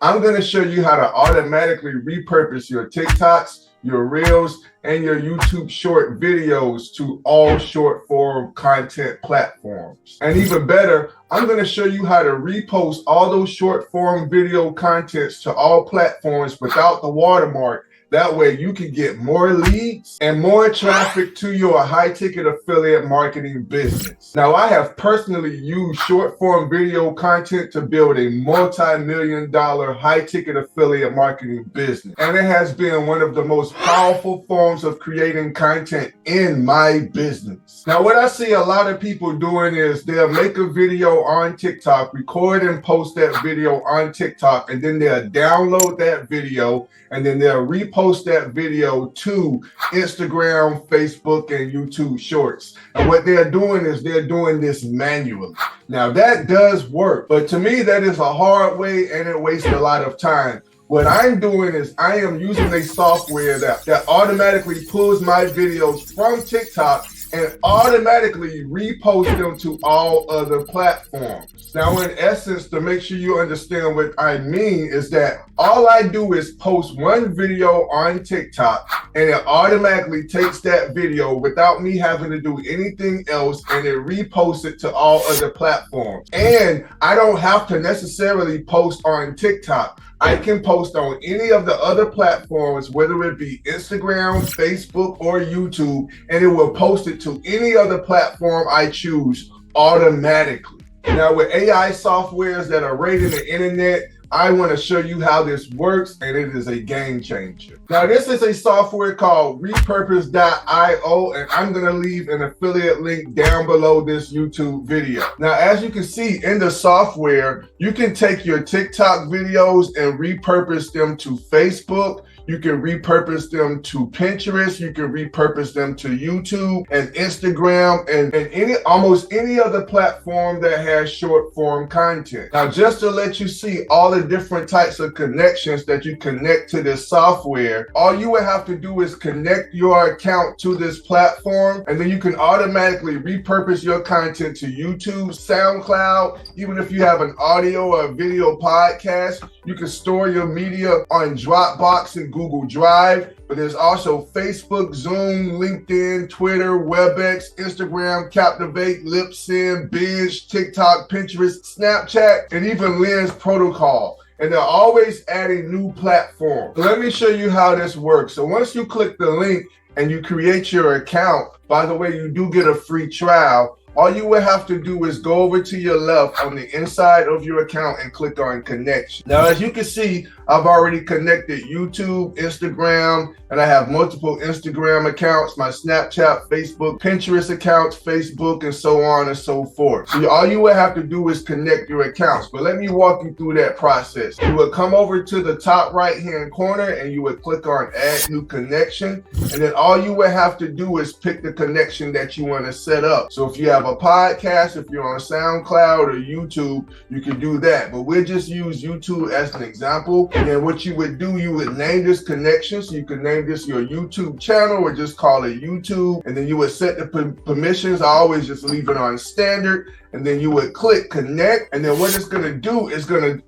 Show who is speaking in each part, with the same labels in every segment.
Speaker 1: I'm going to show you how to automatically repurpose your TikToks, your Reels, and your YouTube short videos to all short form content platforms. And even better, I'm going to show you how to repost all those short form video contents to all platforms without the watermark. That way you can get more leads and more traffic to your high ticket affiliate marketing business. Now, I have personally used short form video content to build a multi-million-dollar high ticket affiliate marketing business. And it has been one of the most powerful forms of creating content in my business. Now, what I see a lot of people doing is they'll make a video on TikTok, record and post that video on TikTok, and then they'll download that video and then they'll repost that video to Instagram, Facebook, and YouTube Shorts. And what they're doing is they're doing this manually. Now that does work, but to me that is a hard way and it wastes a lot of time. What I'm doing is I am using a software that automatically pulls my videos from TikTok and automatically repost them to all other platforms. Now, in essence, to make sure you understand what I mean is that all I do is post one video on TikTok and it automatically takes that video without me having to do anything else and it reposts it to all other platforms. And I don't have to necessarily post on TikTok. I can post on any of the other platforms, whether it be Instagram, Facebook, or YouTube, and it will post it to any other platform I choose automatically. Now, with AI softwares that are rated the internet, I want to show you how this works, and it is a game changer. Now, this is a software called repurpose.io, and I'm going to leave an affiliate link down below this YouTube video. Now, as you can see in the software, you can take your TikTok videos and repurpose them to Facebook. You can repurpose them to Pinterest. You can repurpose them to YouTube and Instagram and almost any other platform that has short form content. Now, just to let you see all the different types of connections that you connect to this software, all you would have to do is connect your account to this platform, and then you can automatically repurpose your content to YouTube, SoundCloud. Even if you have an audio or video podcast, you can store your media on Dropbox and Google Drive, but there's also Facebook, Zoom, LinkedIn, Twitter, WebEx, Instagram, Captivate, Libsyn, Binge, TikTok, Pinterest, Snapchat, and even Lens Protocol. And they're always adding new platforms. So let me show you how this works. So once you click the link and you create your account, by the way, you do get a free trial. All you would have to do is go over to your left on the inside of your account and click on connection. Now, as you can see, I've already connected YouTube, Instagram, and I have multiple Instagram accounts, my Snapchat, Facebook, Pinterest accounts, Facebook, and so on and so forth. So all you would have to do is connect your accounts. But let me walk you through that process. You would come over to the top right-hand corner and you would click on Add New Connection. And then all you would have to do is pick the connection that you want to set up. So if you have a podcast, if you're on SoundCloud or YouTube, you can do that. But we'll just use YouTube as an example. And then what you would do, you would name this connection. So you could name this your YouTube channel or just call it YouTube. And then you would set the permissions. I always just leave it on standard. And then you would click connect. And then what it's going to do is a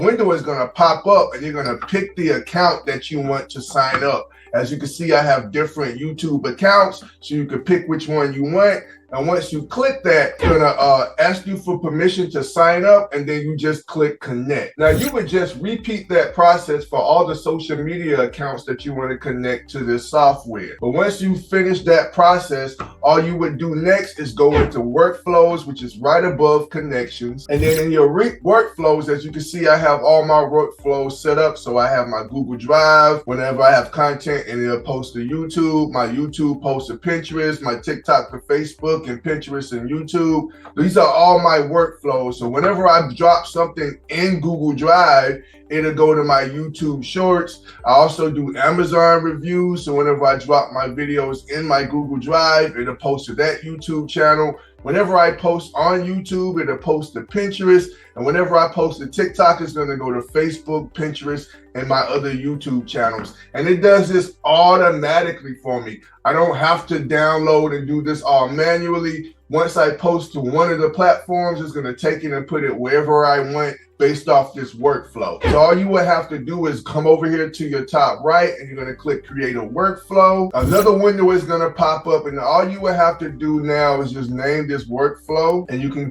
Speaker 1: window is going to pop up and you're going to pick the account that you want to sign up. As you can see, I have different YouTube accounts, so you can pick which one you want. And once you click that, it's gonna ask you for permission to sign up, and then you just click connect. Now, you would just repeat that process for all the social media accounts that you want to connect to this software. But once you finish that process, all you would do next is go into workflows, which is right above connections. And then in your workflows, as you can see, I have all my workflows set up. So I have my Google Drive, whenever I have content, and it'll post to YouTube. My YouTube posts to Pinterest, my TikTok to Facebook, and Pinterest and YouTube. These are all my workflows. So whenever I drop something in Google Drive, it'll go to my YouTube Shorts. I also do Amazon reviews. So whenever I drop my videos in my Google Drive, it'll post to that YouTube channel. Whenever I post on YouTube, it'll post to Pinterest. And whenever I post a TikTok, it's gonna go to Facebook, Pinterest, and my other YouTube channels. And it does this automatically for me. I don't have to download and do this all manually. Once I post to one of the platforms, it's gonna take it and put it wherever I want based off this workflow. So all you would have to do is come over here to your top right and you're gonna click create a workflow. Another window is gonna pop up and all you would have to do now is just name this workflow, and you can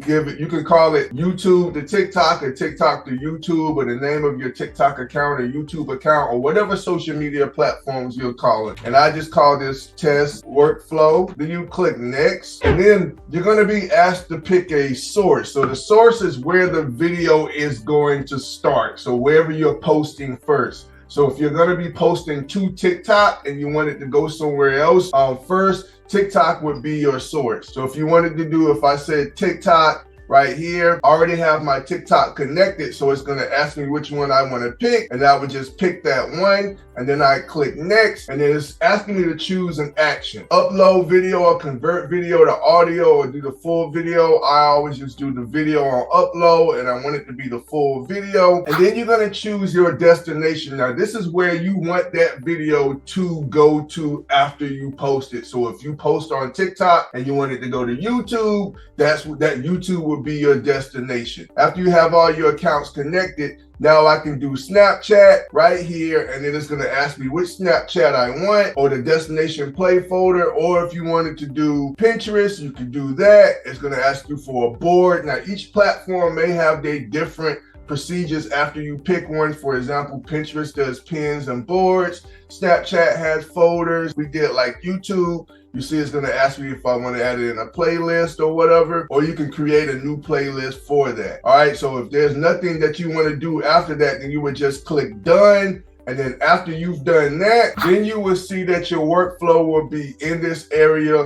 Speaker 1: call it YouTube to TikTok or TikTok to YouTube, or the name of your TikTok account or YouTube account or whatever social media platforms you'll call it. And I just call this test workflow. Then you click next, and then you're gonna be asked to pick a source. So the source is where the video is going to start. So wherever you're posting first. So if you're going to be posting to TikTok and you want it to go somewhere else, first TikTok would be your source. So if you wanted to do, if I said TikTok right here, I already have my TikTok connected, so it's going to ask me which one I want to pick, and I would just pick that one, and then I click next, and then it's asking me to choose an action. Upload video or convert video to audio or do the full video. I always just do the video on upload, and I want it to be the full video. And then you're going to choose your destination. Now, this is where you want that video to go to after you post it. So if you post on TikTok and you want it to go to YouTube, that's what that YouTube will be your destination. After you have all your accounts connected, now I can do Snapchat right here, and then it's going to ask me which Snapchat I want, or the destination play folder, or if you wanted to do Pinterest, you can do that. It's going to ask you for a board. Now, each platform may have their different procedures after you pick one. For example, Pinterest does pins and boards. Snapchat has folders. We did like YouTube. You see, it's going to ask me if I want to add it in a playlist or whatever, or you can create a new playlist for that. All right, so if there's nothing that you want to do after that, then you would just click done. And then after you've done that, then you will see that your workflow will be in this area,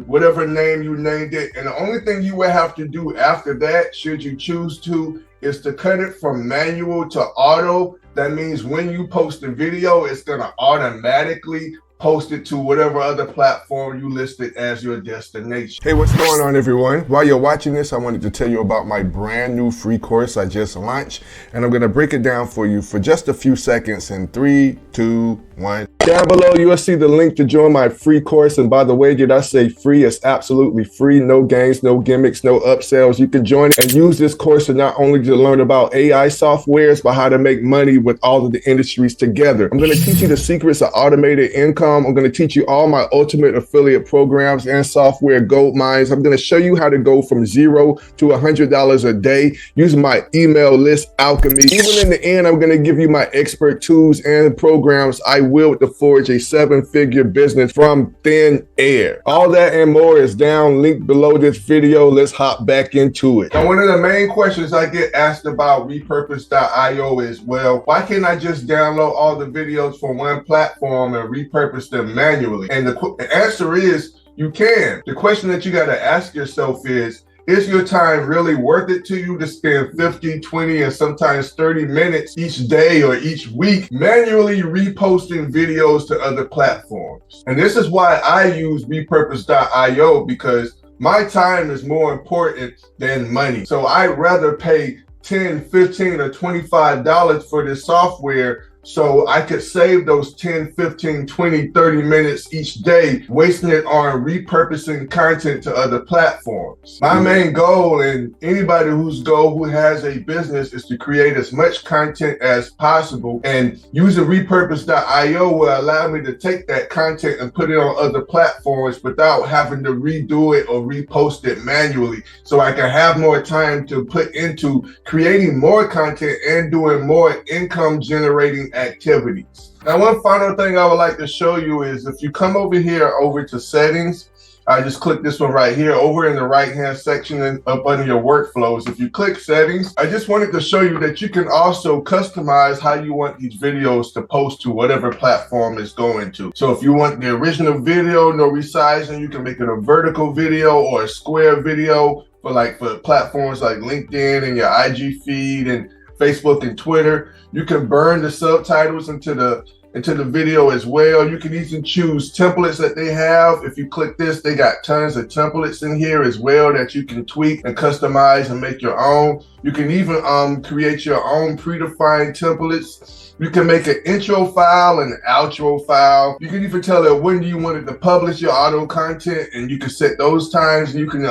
Speaker 1: whatever name you named it. And the only thing you will have to do after that, should you choose to, is to cut it from manual to auto. That means when you post a video, it's going to automatically post it to whatever other platform you listed as your destination. Hey, what's going on, everyone? While you're watching this, I wanted to tell you about my brand new free course I just launched, and I'm going to break it down for you for just a few seconds in 3, 2, 1. Down below, you'll see the link to join my free course. And by the way, did I say free? It's absolutely free. No games, no gimmicks, no upsells. You can join it and use this course to not only to learn about AI softwares, but how to make money with all of the industries together. I'm going to teach you the secrets of automated income. I'm going to teach you all my ultimate affiliate programs and software gold mines. I'm going to show you how to go from $0 to $100 a day using my email list alchemy. Even in the end, I'm going to give you my expert tools and programs I will to forge a 7-figure business from thin air. All that and more is down linked below this video. Let's hop back into it. Now, one of the main questions I get asked about repurpose.io is, well, why can't I just download all the videos from one platform and repurpose them manually? And the answer is you can. The question that you got to ask yourself is your time really worth it to you to spend 50, 20, and sometimes 30 minutes each day or each week manually reposting videos to other platforms? And this is why I use repurpose.io, because my time is more important than money. So I'd rather pay $10, $15, or $25 for this software so I could save those 10, 15, 20, 30 minutes each day, wasting it on repurposing content to other platforms. My main goal, and anybody who has a business, is to create as much content as possible. And using repurpose.io will allow me to take that content and put it on other platforms without having to redo it or repost it manually. So I can have more time to put into creating more content and doing more income generating activities. Now, one final thing I would like to show you is if you come over here over to settings, I just click this one right here over in the right hand section and up under your workflows. If you click settings, I just wanted to show you that you can also customize how you want these videos to post to whatever platform it's going to. So if you want the original video, no resizing, you can make it a vertical video or a square video for platforms like LinkedIn and your IG feed and Facebook and Twitter. You can burn the subtitles into the into the video as well. You can even choose templates that they have. If you click this, they got tons of templates in here as well that you can tweak and customize and make your own. You can even create your own predefined templates. You can make an intro file and an outro file. You can even tell it when do you want it to publish your auto content, and you can set those times. You can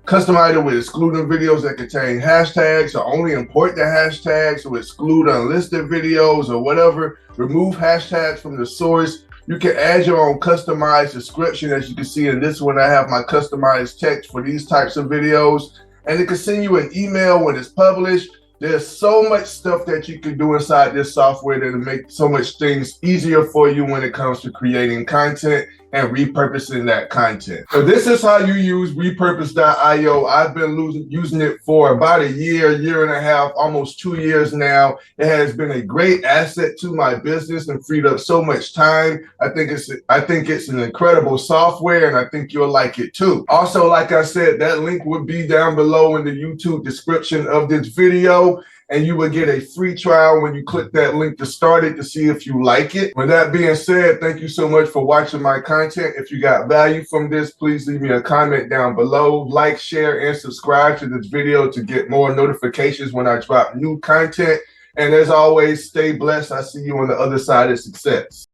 Speaker 1: customize it with excluding videos that contain hashtags, or only import the hashtags, or exclude unlisted videos or whatever. Remove hashtags from the source. You can add your own customized description. As you can see in this one, I have my customized text for these types of videos. And it can send you an email when it's published. There's so much stuff that you can do inside this software that'll make so much things easier for you when it comes to creating content and repurposing that content. So this is how you use repurpose.io. I've been using it for about a year and a half, almost 2 years now. It has been a great asset to my business and freed up so much time. I think it's an incredible software, and I think you'll like it too. Also, like I said, that link will be down below in the YouTube description of this video, and you will get a free trial when you click that link to start it to see if you like it. With that being said, thank you so much for watching my content. If you got value from this, please leave me a comment down below. Like, share, and subscribe to this video to get more notifications when I drop new content. And as always, stay blessed. I see you on the other side of success.